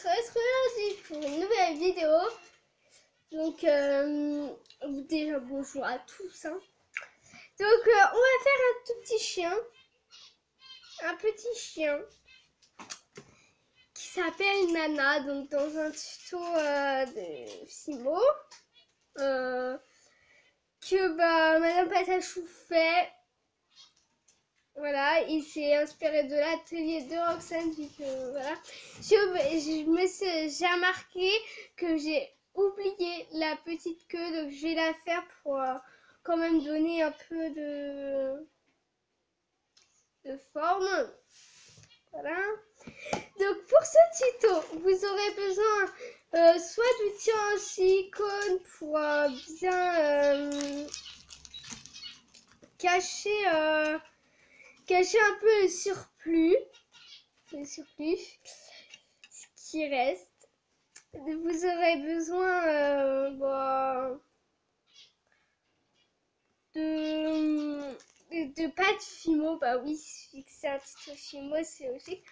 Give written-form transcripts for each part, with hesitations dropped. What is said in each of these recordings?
se retrouve aujourd'hui pour une nouvelle vidéo. Donc, déjà bonjour à tous. Hein. Donc, on va faire un tout petit chien. Un petit chien qui s'appelle Nana. Donc, dans un tuto de Simo. Que Madame Patachou fait. Voilà, il s'est inspiré de l'atelier de Roxane, vu que voilà. J'ai remarqué que j'ai oublié la petite queue, donc je vais la faire pour quand même donner un peu de forme. Voilà. Donc pour ce tuto, vous aurez besoin soit d'outils en silicone pour bien cacher un peu le surplus, ce qui reste. Vous aurez besoin de pâte Fimo. Bah oui, c'est un tuto Fimo, c'est logique.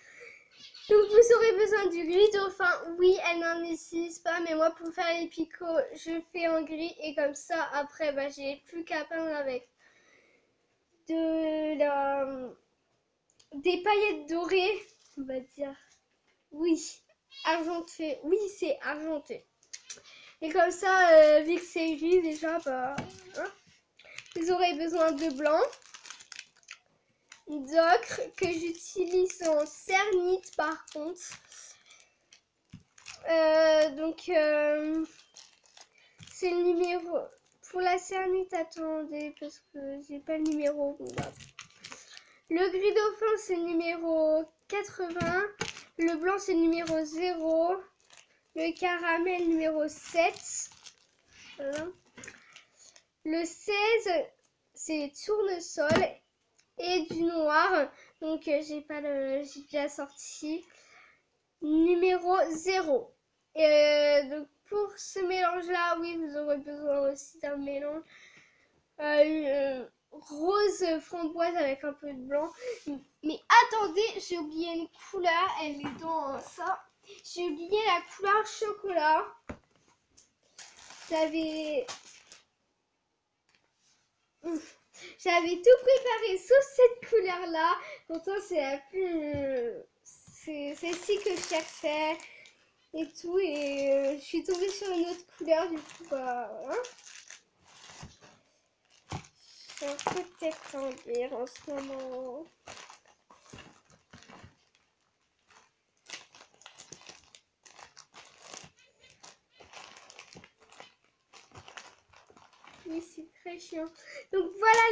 Donc vous aurez besoin du gris dauphin. Oui, elle n'en nécessite pas, mais moi pour faire les picots, je fais en gris et comme ça après j'ai plus qu'à peindre avec des paillettes dorées, on va dire. Oui, argenté. Oui, c'est argenté. Et comme ça, vu que c'est gris déjà, hein, vous aurez besoin de blanc, d'ocre que j'utilise en cernite par contre. C'est le numéro. Pour la cernite, attendez, parce que j'ai pas le numéro. Le gris dauphin, c'est le numéro 80. Le blanc, c'est le numéro 0. Le caramel, numéro 7. Voilà. Le 16, c'est tournesol. Et du noir. Donc, j'ai déjà sorti. Numéro 0. Donc, pour ce mélange-là, oui, vous aurez besoin aussi d'un mélange. Rose framboise avec un peu de blanc. Mais attendez, j'ai oublié une couleur. Elle est dans ça. J'ai oublié la couleur chocolat. J'avais tout préparé sauf cette couleur là. Pourtant c'est la plus... c'est celle-ci que je cherchais et tout. Et je suis tombée sur une autre couleur, du coup voilà. Je suis un peu tête en guerre en ce moment. Oui, c'est très chiant. Donc voilà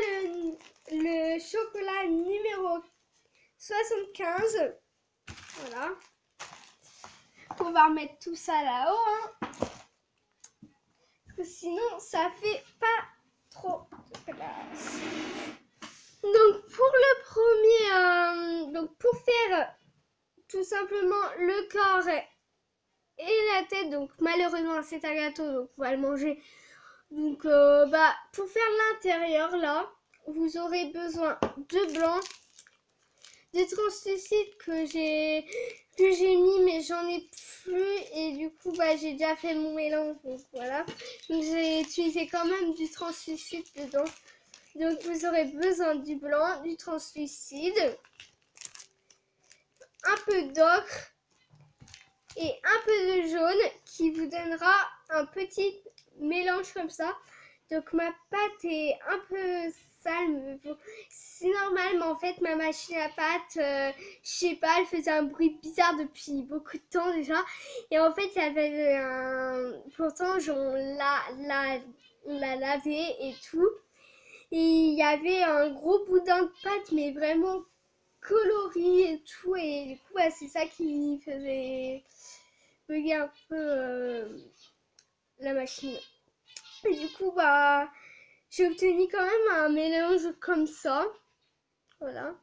le chocolat numéro 75. Voilà. On va remettre tout ça là-haut. Hein. Parce que sinon, ça fait pas trop de place. Donc pour le premier, donc pour faire tout simplement le corps et la tête, donc malheureusement c'est un gâteau, donc on va le manger. Donc pour faire l'intérieur là, vous aurez besoin de blanc, des translucides que j'ai mis mais j'en ai plus et du coup j'ai déjà fait mon mélange, donc voilà. Donc j'ai utilisé quand même du translucide dedans. Donc vous aurez besoin du blanc, du translucide, un peu d'ocre et un peu de jaune qui vous donnera un petit mélange comme ça. Donc ma pâte est un peu sale, mais bon, c'est normal, mais en fait ma machine à pâte, je sais pas, elle faisait un bruit bizarre depuis beaucoup de temps déjà. Et en fait il y avait pourtant on l'a lavé et tout. Et il y avait un gros boudin de pâte, mais vraiment coloré et tout. Et du coup c'est ça qui faisait bugger un peu la machine. Et du coup j'ai obtenu quand même un mélange comme ça, voilà,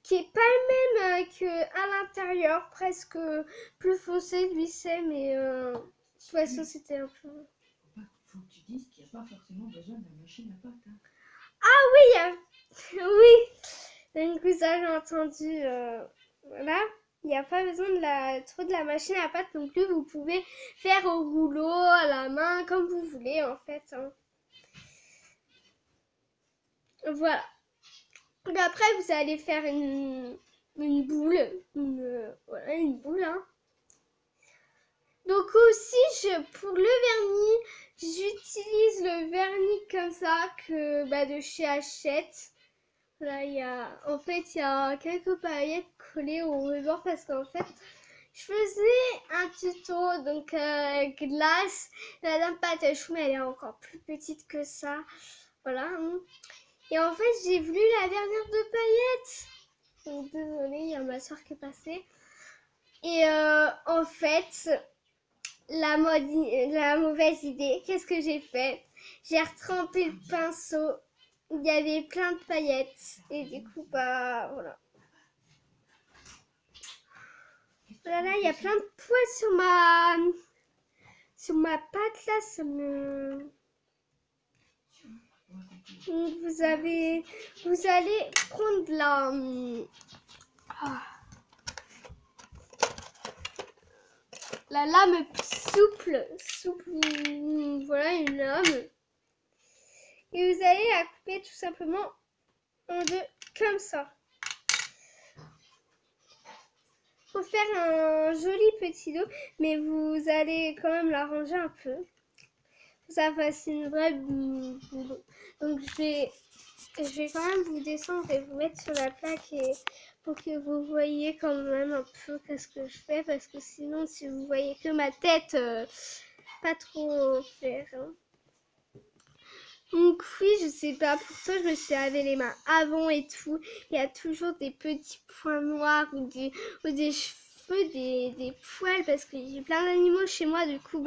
qui est pas le même qu'à l'intérieur, presque plus foncé, lui c'est, mais de toute façon c'était un peu... Faut que tu dises qu'il n'y a pas forcément besoin de la machine à pâte. Hein. Ah oui, oui, donc ça j'ai entendu, voilà. il n'y a pas besoin de trop de la machine à pâte non plus. Vous pouvez faire au rouleau, à la main, comme vous voulez en fait. Hein. Voilà. Donc après, vous allez faire une boule. Voilà, une boule. Hein. Donc aussi, pour le vernis, j'utilise le vernis comme ça de chez Hachette. Là, il y a quelques paillettes collées au rebord parce qu'en fait, je faisais un tuto, donc glace. La dame pâte à choux, mais elle est encore plus petite que ça. Voilà. Et en fait, j'ai voulu la vernir de paillettes. Donc, désolée, il y a ma soeur qui est passée. Et en fait, la mauvaise idée, qu'est-ce que j'ai fait? J'ai retrempé le pinceau. Il y avait plein de paillettes. Et du coup, voilà. Voilà, il y a plein de poils sur ma pâte là, ça me... Donc vous allez prendre la lame souple, voilà une lame. Et vous allez la couper tout simplement en deux, comme ça. Faut faire un joli petit dos, mais vous allez quand même l'arranger un peu. Ça fasse une vraie boule. Donc je vais quand même vous descendre et vous mettre sur la plaque pour que vous voyez quand même un peu qu'est-ce que je fais, parce que sinon si vous voyez que ma tête, pas trop faire. Hein. Donc oui, je sais pas, pour ça je me suis lavé les mains avant et tout. Il y a toujours des petits points noirs ou des cheveux, des poils, parce que j'ai plein d'animaux chez moi, du coup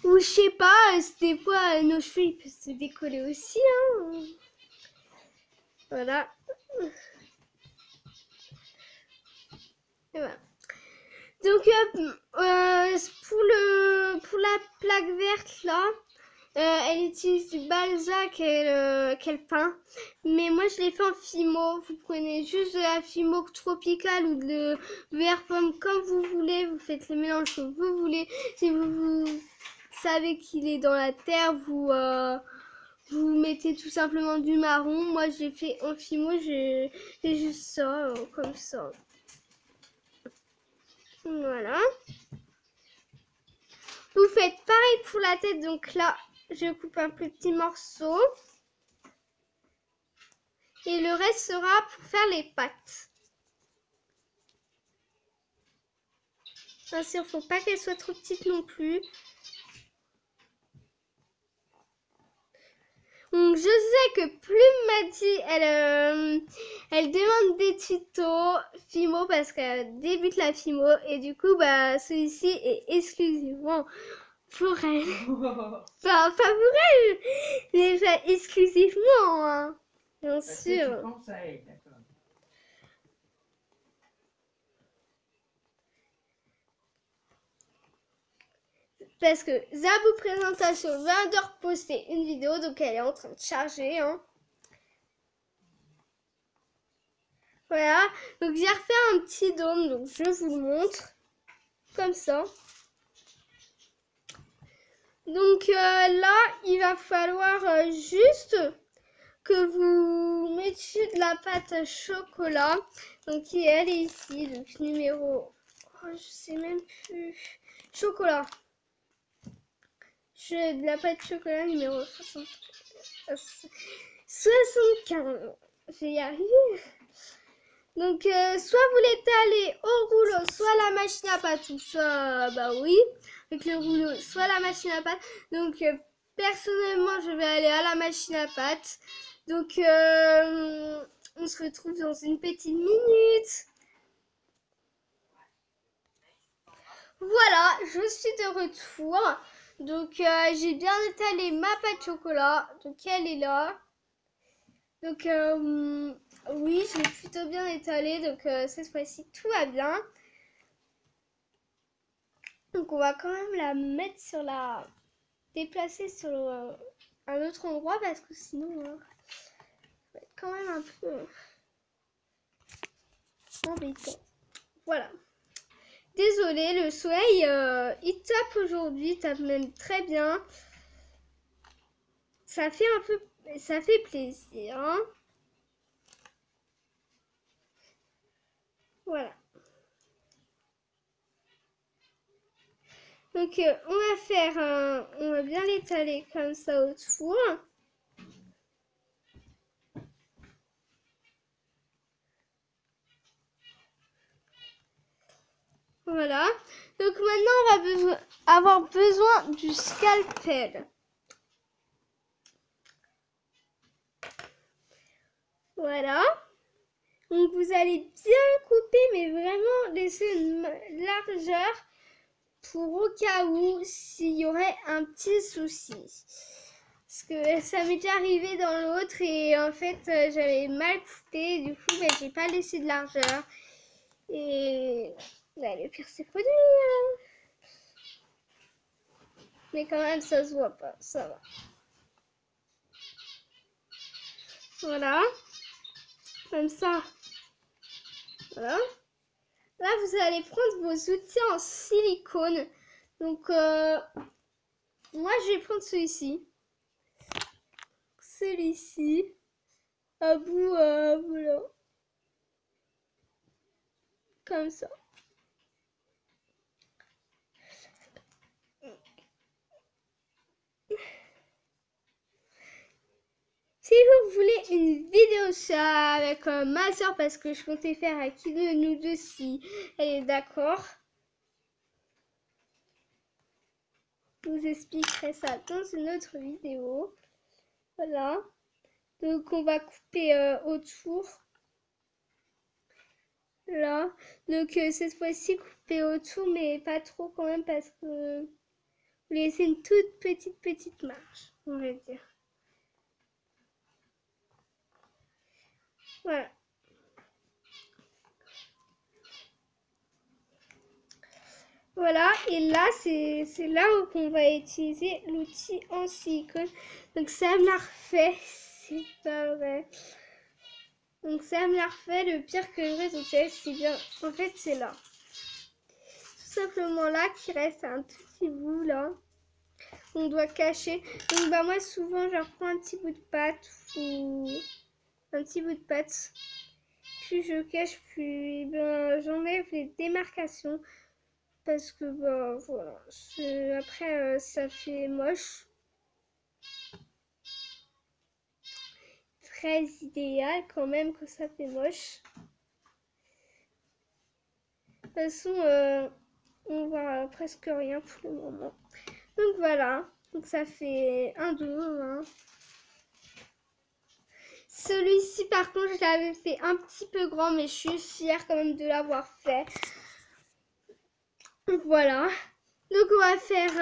ou je sais pas, des fois nos cheveux ils peuvent se décoller aussi. Hein. Voilà. Et voilà. Donc pour la plaque verte là, elle utilise du Balzac qu'elle peint. Mais moi je l'ai fait en Fimo. Vous prenez juste de la Fimo tropicale ou de vert pomme comme vous voulez. Vous faites le mélange que vous voulez. Si vous savez qu'il est dans la terre, vous mettez tout simplement du marron. Moi j'ai fait en Fimo, j'ai juste ça, comme ça. Voilà. Vous faites pareil pour la tête. Donc là, je coupe un plus petit morceau. Et le reste sera pour faire les pattes. Bien sûr, il ne faut pas qu'elle soit trop petite non plus. Donc je sais que Plume m'a dit, elle demande des tutos Fimo parce qu'elle débute la Fimo. Et du coup, celui-ci est exclusivement pour elle. Enfin, pas pour elle, mais exclusivement, hein. Bien sûr. Parce que Zabou Présentation vient de reposter une vidéo, donc elle est en train de charger. Hein. Voilà, donc j'ai refait un petit dôme, donc je vous le montre. Comme ça. Donc là, il va falloir juste que vous mettiez de la pâte à chocolat. Donc elle est ici, donc numéro... Oh, je sais même plus. Chocolat. J'ai de la pâte de chocolat numéro 75. Je vais y arriver. Donc, soit vous l'étalez au rouleau, soit la machine à pâte, ou soit, oui, avec le rouleau, soit la machine à pâte. Donc, personnellement, je vais aller à la machine à pâte. Donc, on se retrouve dans une petite minute. Voilà, je suis de retour. Donc, j'ai bien étalé ma pâte de chocolat. Donc, elle est là. Donc, oui, je l'ai plutôt bien étalé. Donc, cette fois-ci, tout va bien. Donc, on va quand même la mettre déplacer sur un autre endroit parce que sinon, ça va être quand même un peu... embêtant. Voilà. Désolée, le soleil, il tape aujourd'hui, il tape même très bien. Ça fait plaisir, hein. Voilà. Donc, on va bien l'étaler comme ça autour. Voilà. Donc maintenant, on va avoir besoin du scalpel. Voilà. Donc vous allez bien couper, mais vraiment laisser une largeur pour au cas où s'il y aurait un petit souci. Parce que ça m'est déjà arrivé dans l'autre et en fait j'avais mal coupé, du coup j'ai pas laissé de largeur. Et là, le pire c'est produit. Hein. Mais quand même ça se voit pas, ça va. Voilà. Comme ça. Voilà. Là, vous allez prendre vos outils en silicone. Donc, moi, je vais prendre celui-ci. Celui-ci. À bout, voilà. Comme ça. Si vous voulez une vidéo ça avec ma soeur, parce que je comptais faire à qui de nous deux si elle est d'accord, je vous expliquerai ça dans une autre vidéo. Voilà. Donc on va couper autour. Là. Donc cette fois-ci couper autour, mais pas trop quand même parce que vous laissez une toute petite marge, on va dire. Voilà. Voilà, et là, c'est là où on va utiliser l'outil en silicone. Donc ça me l'a refait, c'est pas vrai. Donc ça me l'a refait, le pire que le résultat, c'est bien. En fait, c'est là. Tout simplement là, qui reste un tout petit bout là. On doit cacher. Donc bah moi, souvent, je reprends un petit bout de pâte ou un petit bout de pâte. Puis je cache, puis ben, j'enlève les démarcations. Parce que bah voilà, après ça fait moche. Très idéal quand même que ça fait moche. De toute façon, on voit presque rien pour le moment. Donc voilà, donc ça fait un 2. Hein. Celui-ci par contre je l'avais fait un petit peu grand, mais je suis fière quand même de l'avoir fait. Voilà. Donc on va faire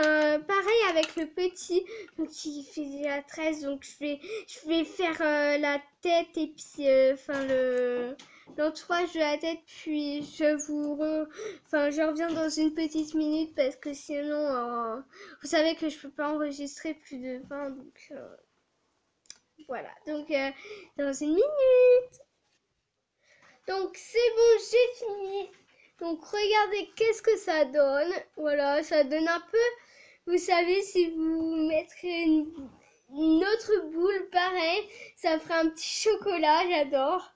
pareil avec le petit, donc il fait déjà 13, donc je vais faire la tête et puis l'entourage de la tête, puis je reviens dans une petite minute parce que sinon vous savez que je peux pas enregistrer plus de 20, donc voilà, donc dans une minute. Donc c'est bon, j'ai fini. Donc regardez qu'est-ce que ça donne. Voilà, ça donne un peu, vous savez, si vous mettrez une autre boule, pareil, ça fera un petit chocolat, j'adore.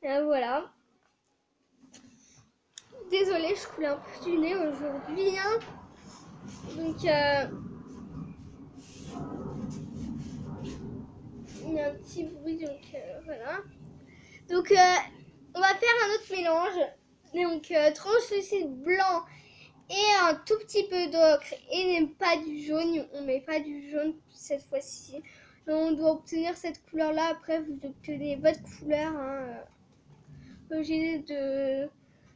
Voilà. Désolée, je coule un peu du nez aujourd'hui. Hein. Donc, il y a un petit bruit, donc voilà. Donc, on va faire un autre mélange. Donc, translucide blanc et un tout petit peu d'ocre et pas du jaune. On met pas du jaune cette fois-ci. On doit obtenir cette couleur-là. Après, vous obtenez votre couleur. Hein. Obligé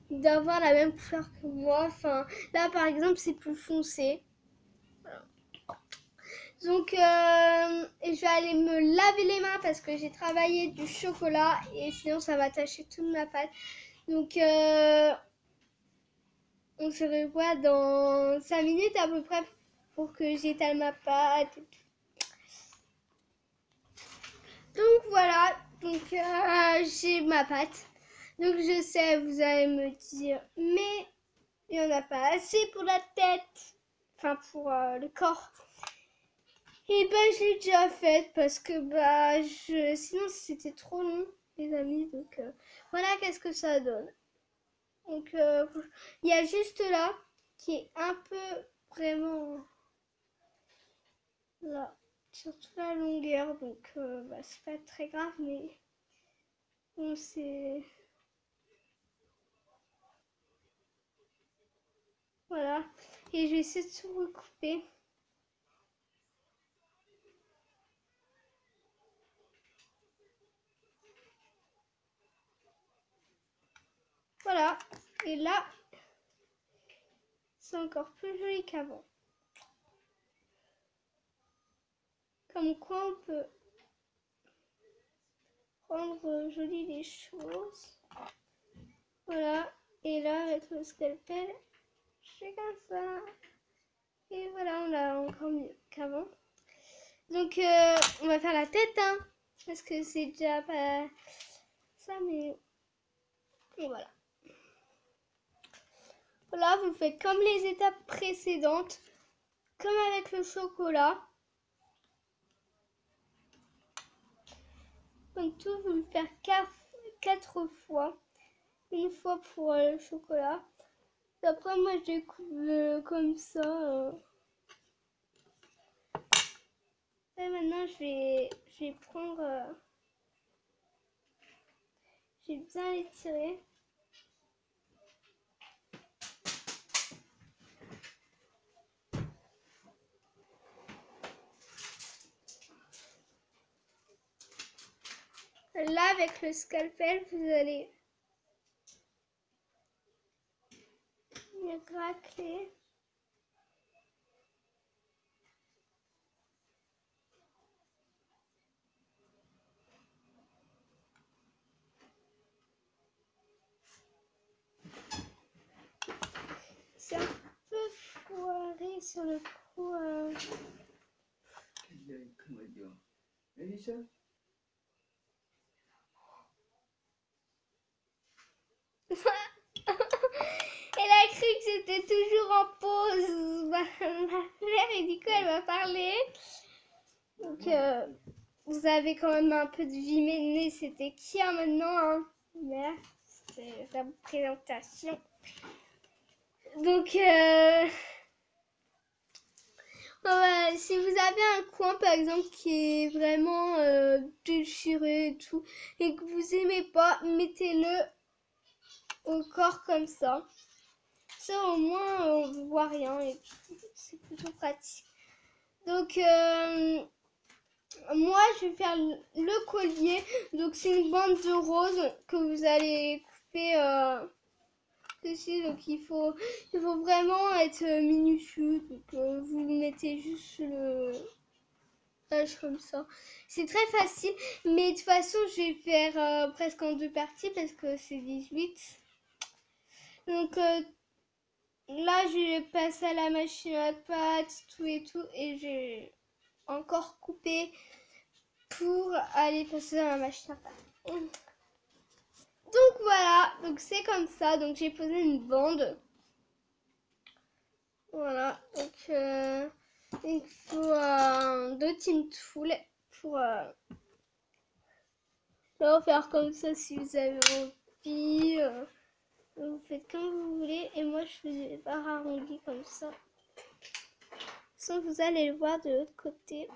d'avoir la même couleur que moi. Enfin, là, par exemple, c'est plus foncé. Voilà. Donc, je vais aller me laver les mains parce que j'ai travaillé du chocolat et sinon ça va tacher toute ma pâte. Donc, on se revoit dans 5 minutes à peu près pour que j'étale ma pâte et tout. Donc voilà, donc j'ai ma pâte. Donc je sais, vous allez me dire, mais il n'y en a pas assez pour la tête, enfin pour le corps. Et ben je l'ai déjà faite parce que sinon c'était trop long les amis. Donc voilà qu'est-ce que ça donne. Donc il y a juste là qui est un peu vraiment là sur toute la longueur. Donc c'est pas très grave mais bon c'est... Voilà. Et je vais essayer de tout recouper. Voilà. Et là, c'est encore plus joli qu'avant. Comme quoi on peut rendre joli les choses. Voilà. Et là, avec le scalpel, je fais comme ça. Et voilà, on l'a encore mieux qu'avant. Donc, on va faire la tête, hein. Parce que c'est déjà pas ça, mais... Et voilà. Voilà, vous faites comme les étapes précédentes. Comme avec le chocolat. Donc tout, vous le faire 4 fois. Une fois pour le chocolat. Après, moi, je découpe comme ça. Et maintenant, je vais prendre... je vais bien l'étirer. Là, avec le scalpel, vous allez racler. C'est un peu foiré sur le coup. Comment dire? Elisa? Elle a cru que c'était toujours en pause. Ma mère, et du coup, elle m'a parlé. Donc, vous avez quand même un peu deviné c'était qui hein, maintenant. Hein. Mère, c'était la présentation. Donc, si vous avez un coin, par exemple, qui est vraiment déchiré et tout, et que vous aimez pas, mettez-le au corps comme ça. Ça, au moins, on ne voit rien et c'est plutôt pratique. Donc, moi, je vais faire le collier. Donc, c'est une bande de rose que vous allez couper dessus. Donc, il faut vraiment être minutieux. Donc, vous mettez juste le page comme ça. C'est très facile. Mais de toute façon, je vais faire presque en 2 parties parce que c'est 18. Donc, là, je vais passer à la machine à pâte, tout et tout. Et j'ai encore coupé pour aller passer dans la machine à pâte. Donc voilà, donc c'est comme ça. Donc j'ai posé une bande. Voilà, donc il faut 2 Team Tool pour le faire comme ça si vous avez envie. Vous faites comme vous voulez. Et moi je fais des barres arrondies comme ça. Sans vous allez le voir de l'autre côté.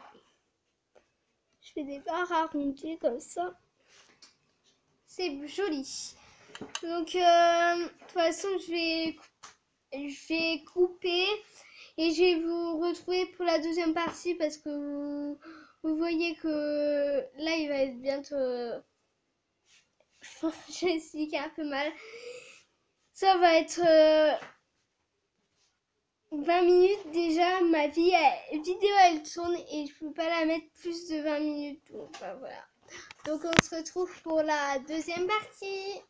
Je fais des barres arrondies comme ça. C'est joli. Donc, de toute façon, je vais couper et je vais vous retrouver pour la deuxième partie parce que vous voyez que là, il va être bientôt... je vais expliquer un peu mal. Ça va être 20 minutes déjà. Ma vidéo, elle tourne et je peux pas la mettre plus de 20 minutes. Donc, voilà. Donc, on se retrouve pour la deuxième partie.